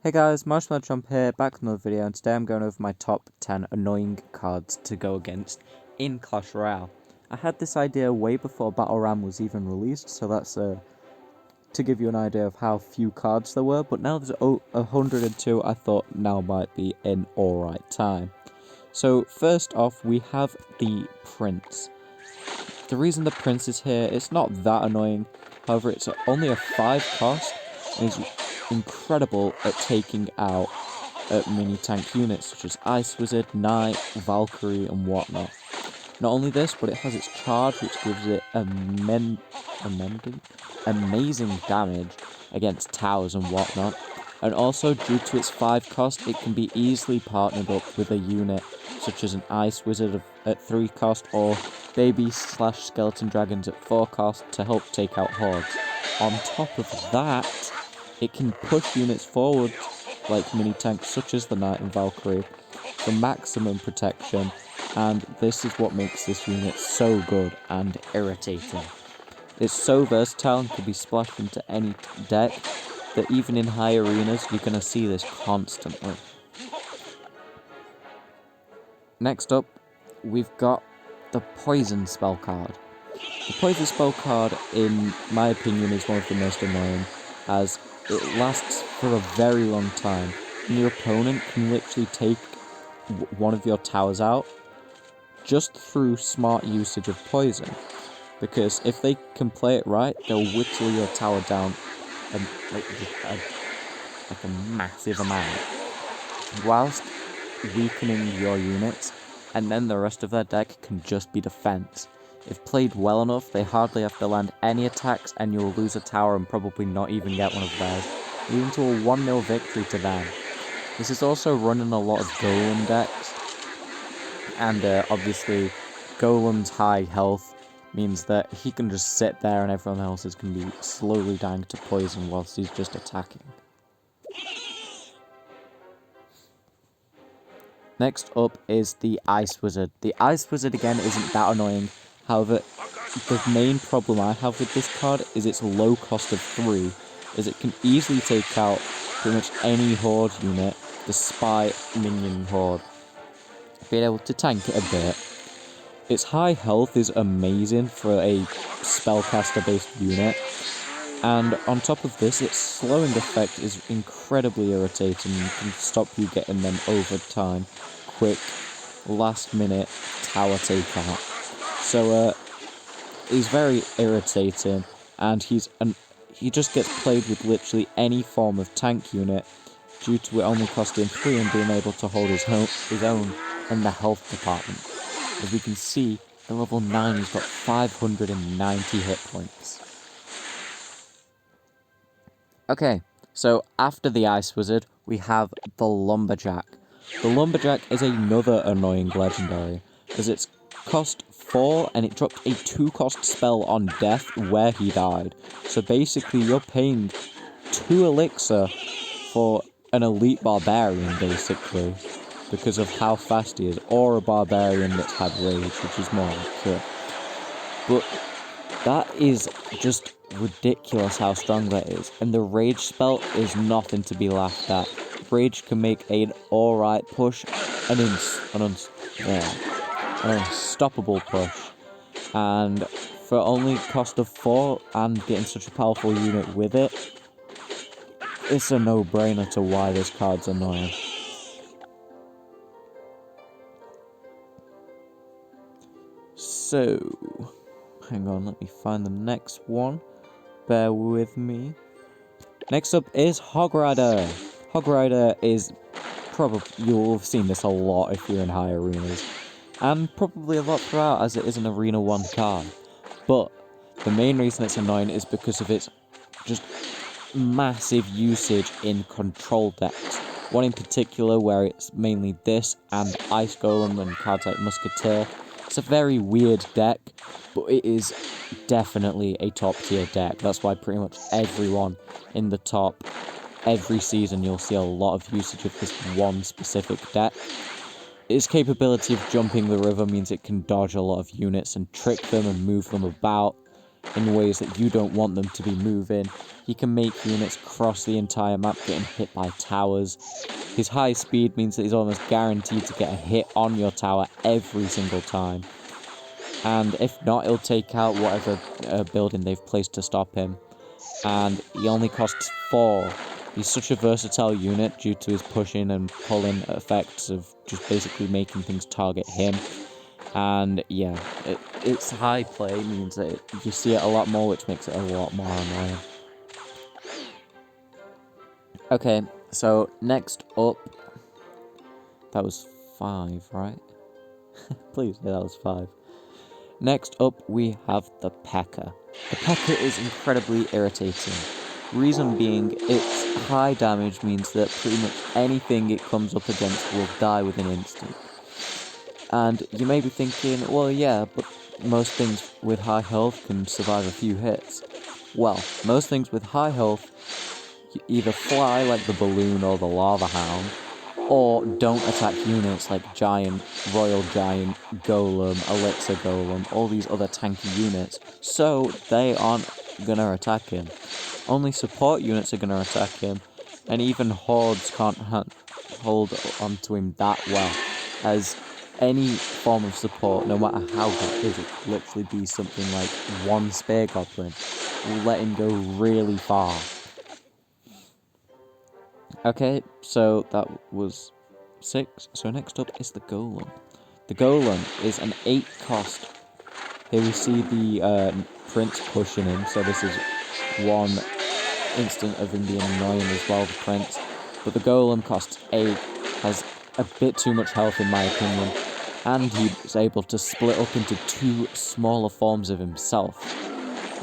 Hey guys, Marshmallow Jump here, back with another video, and today I'm going over my top 10 annoying cards to go against in Clash Royale. I had this idea way before Battle Ram was even released, so that's to give you an idea of how few cards there were, but now there's 102, I thought now might be an alright time. So first off, we have the Prince. The reason the Prince is here, it's not that annoying, however it's only a 5 cost, and is incredible at taking out mini tank units such as Ice Wizard, Knight, Valkyrie and whatnot. Not only this, but it has its charge which gives it amazing damage against towers and whatnot. And also due to its 5 cost, it can be easily partnered up with a unit such as an Ice Wizard at 3 cost or Baby/Skeleton Dragons at 4 cost to help take out hordes. On top of that, it can push units forward, like mini-tanks such as the Knight and Valkyrie, for maximum protection, and this is what makes this unit so good and irritating. It's so versatile and can be splashed into any deck, that even in high arenas you're going to see this constantly. Next up, we've got the Poison spell card. The Poison spell card, in my opinion, is one of the most annoying, as it lasts for a very long time, and your opponent can literally take one of your towers out just through smart usage of poison. Because if they can play it right, they'll whittle your tower down like a massive amount, whilst weakening your units, and then the rest of their deck can just be defense. If played well enough, they hardly have to land any attacks and you'll lose a tower and probably not even get one of theirs, leading to a 1-0 victory to them. This is also running a lot of Golem decks, and obviously Golem's high health means that he can just sit there and everyone else is going to be slowly dying to poison whilst he's just attacking. Next up is the Ice Wizard. The Ice Wizard again isn't that annoying. However, the main problem I have with this card is its low cost of 3, as it can easily take out pretty much any Horde unit, despite Minion Horde being able to tank it a bit. Its high health is amazing for a spellcaster based unit, and on top of this, its slowing effect is incredibly irritating and can stop you getting them over time, quick, last minute tower takeout. So he's very irritating, and he just gets played with literally any form of tank unit due to it only costing 3 and being able to hold his own in the health department. As we can see, at level 9 he's got 590 hit points. Okay, so after the Ice Wizard, we have the Lumberjack. The Lumberjack is another annoying legendary, as it's cost 4 and it dropped a 2 cost spell on death where he died. So basically you're paying 2 elixir for an elite barbarian basically, because of how fast he is, or a barbarian that's had rage, which is more accurate. But that is just ridiculous how strong that is, and the rage spell is nothing to be laughed at. Rage can make an alright push, an unstoppable push, and for only cost of 4 and getting such a powerful unit with it, it's a no-brainer to why this card's annoying. So, hang on, let me find the next one. Bear with me. Next up is Hog Rider. Hog Rider is probably, you'll have seen this a lot if you're in high arenas, and probably a lot throughout as it is an Arena 1 card. But the main reason it's annoying is because of its just massive usage in control decks. One in particular where it's mainly this and Ice Golem and cards like Musketeer. It's a very weird deck, but it is definitely a top tier deck. That's why pretty much everyone in the top, every season you'll see a lot of usage of this one specific deck. Its capability of jumping the river means it can dodge a lot of units and trick them and move them about in ways that you don't want them to be moving, he can make units cross the entire map getting hit by towers. His high speed means that he's almost guaranteed to get a hit on your tower every single time. And if not, he'll take out whatever building they've placed to stop him. And he only costs 4. He's such a versatile unit due to his pushing and pulling effects of just basically making things target him. And yeah, its high play means that you see it a lot more, which makes it a lot more annoying. Okay, so next up, that was 5, right? Please, yeah, that was 5. Next up, we have the Pekka. The Pekka is incredibly irritating. Reason being, its high damage means that pretty much anything it comes up against will die within an instant. And you may be thinking, well, yeah, but most things with high health can survive a few hits. Well, most things with high health either fly like the balloon or the lava hound, or don't attack units like Giant, Royal Giant, Golem, Elixir Golem, all these other tanky units, so they aren't gonna attack him. Only support units are gonna attack him, and even hordes can't hold onto him that well, as any form of support, no matter how good it is, it could literally be something like 1 Spear Goblin, will let him go really far. Okay, so that was 6. So next up is the Golem. The Golem is an 8 cost. Here we see the Prince pushing him, so this is one instant of him being annoying as well, the Prince. But the Golem costs 8, has a bit too much health in my opinion, and he's able to split up into 2 smaller forms of himself.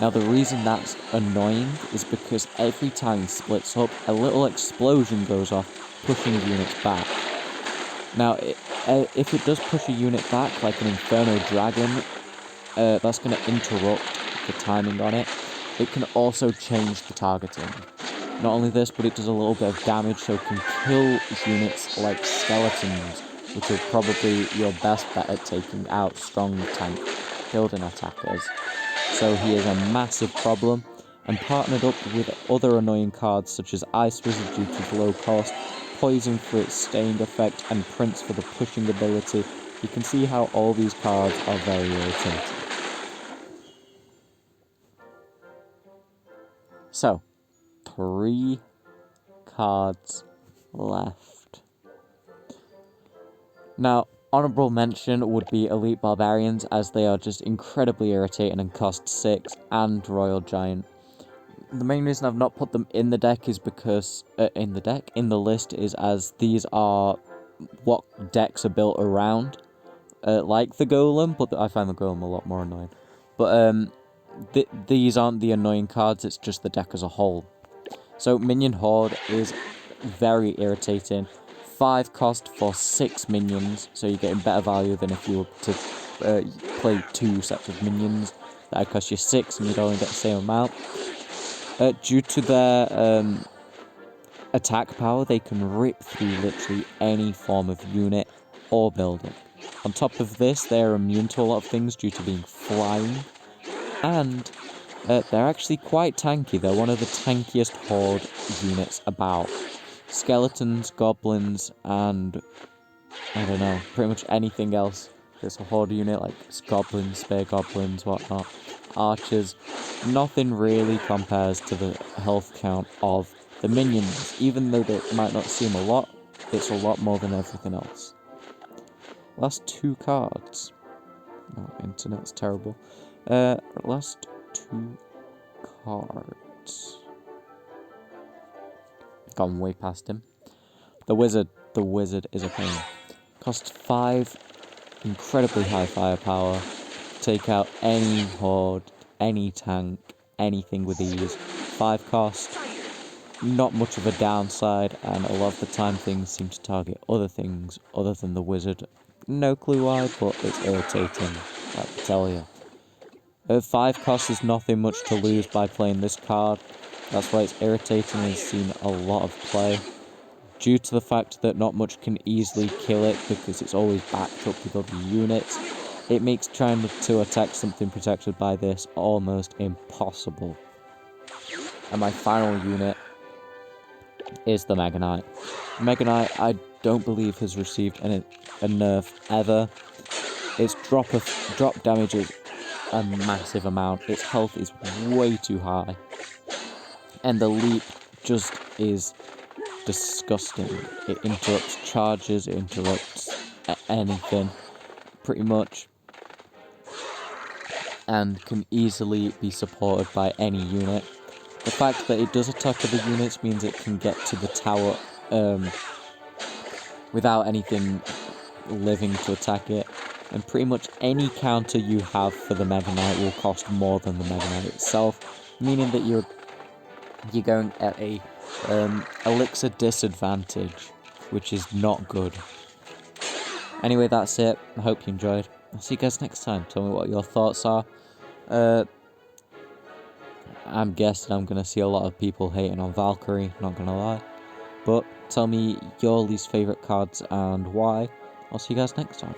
Now the reason that's annoying is because every time he splits up, a little explosion goes off, pushing units back. Now, if it does push a unit back, like an Inferno Dragon, that's going to interrupt the timing on it. It can also change the targeting. Not only this, but it does a little bit of damage, so it can kill units like skeletons, which are probably your best bet at taking out strong tank building attackers. So he is a massive problem, and partnered up with other annoying cards such as Ice Wizard due to low cost, Poison for its staying effect, and Prince for the pushing ability, you can see how all these cards are very irritating. So, 3 cards left. Now, honourable mention would be Elite Barbarians, as they are just incredibly irritating and cost 6, and Royal Giant. The main reason I've not put them in the deck is because, in the list, is as these are what decks are built around, like the Golem, but I find the Golem a lot more annoying. But, these aren't the annoying cards, it's just the deck as a whole. So, Minion Horde is very irritating. 5 cost for 6 minions, so you're getting better value than if you were to play 2 sets of minions. That would cost you 6 and you'd only get the same amount. Due to their attack power, they can rip through literally any form of unit or building. On top of this, they're immune to a lot of things due to being flying, and they're actually quite tanky. They're one of the tankiest horde units about. Skeletons, goblins, and I don't know, pretty much anything else. There's a horde unit like goblins, spear goblins, whatnot, archers. Nothing really compares to the health count of the minions. Even though they might not seem a lot, it's a lot more than everything else. Last 2 cards. Oh, internet's terrible. Last 2 cards. Gone way past him. The Wizard. The Wizard is a pain. Costs 5, incredibly high firepower. Take out any horde, any tank, anything with ease. 5 cost. Not much of a downside, and a lot of the time things seem to target other things other than the Wizard. No clue why, but it's irritating, I can tell you. 5 cost is nothing much to lose by playing this card. That's why it's irritating and it's seen a lot of play. Due to the fact that not much can easily kill it because it's always backed up with other units, it makes trying to attack something protected by this almost impossible. And my final unit is the Mega Knight. Mega Knight, I don't believe has received a nerf ever. Its drop damage is a massive amount. Its health is way too high. And the leap just is disgusting. It interrupts charges, it interrupts anything, pretty much. And can easily be supported by any unit. The fact that it does attack other units means it can get to the tower without anything living to attack it. And pretty much any counter you have for the Mega Knight will cost more than the Mega Knight itself, meaning that you're going at a elixir disadvantage, which is not good. Anyway, that's it. I hope you enjoyed. I'll see you guys next time. Tell me what your thoughts are. I'm guessing I'm going to see a lot of people hating on Valkyrie, not going to lie. But tell me your least favourite cards and why. I'll see you guys next time.